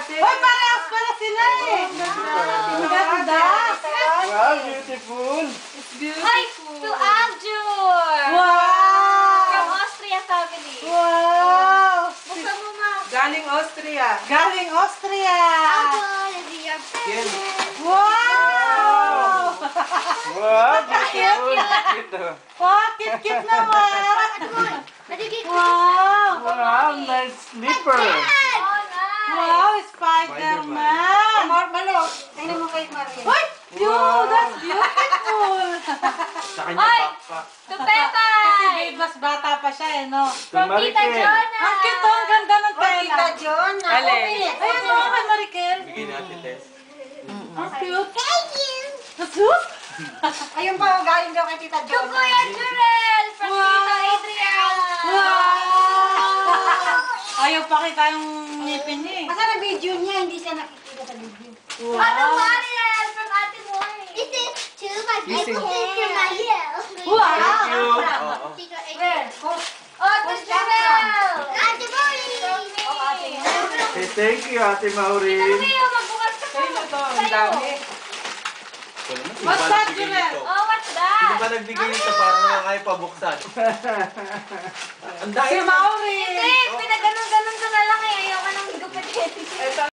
ate. Hoy, parehas pala sila eh. Ang ganda. Wow, beautiful. It's Hi beautiful. to Aljur! From Wow! Austria family. Wow! Buksan mo, ma. Galing Austria. Galing Austria. Yan. Wow! Wow, beautiful. Ito. Wow, cute naman. Wow! Wow, nice slipper. Oh, nice. Wow, Spider-Man. Malo, tingnan mo kay Maria. Uy! That's beautiful. Sa kanya Ay! backpack. To Pepay! Kasi babe, mas bata pa siya eh, no? From Tita Marikel. Jonah! Ang cute, ang ganda ng Tita tela. John. Alin? Ayun mo kay Marikel. Bigyan natin, Tess. Ang cute. Thank you. Sus! Ayun pa, galing daw kay Tita To John. Kuya Jurel! From Wow. Tita Adriana! Wow! Ayaw pa kita yung ngipin niya eh. Kasi na video niya, hindi siya nakikita sa video. Ano Mariel? From Ate Moy! This is to my Kissing. to my heel. Wow! Thank you. Oo. Tito Where? Oh, to Jurel! Ate Molly. From me! Hey, thank you, Ate Maureen. Leo, magbukas ka pa! Ang dami. What's that, Jurel? Oh, what's Sino that? ba nagbigay nito para naman kayo pabuksan? Ang dami. Si Maureen. Hindi, pinaganon-ganon ko na lang eh. Ayaw ka nang higupit.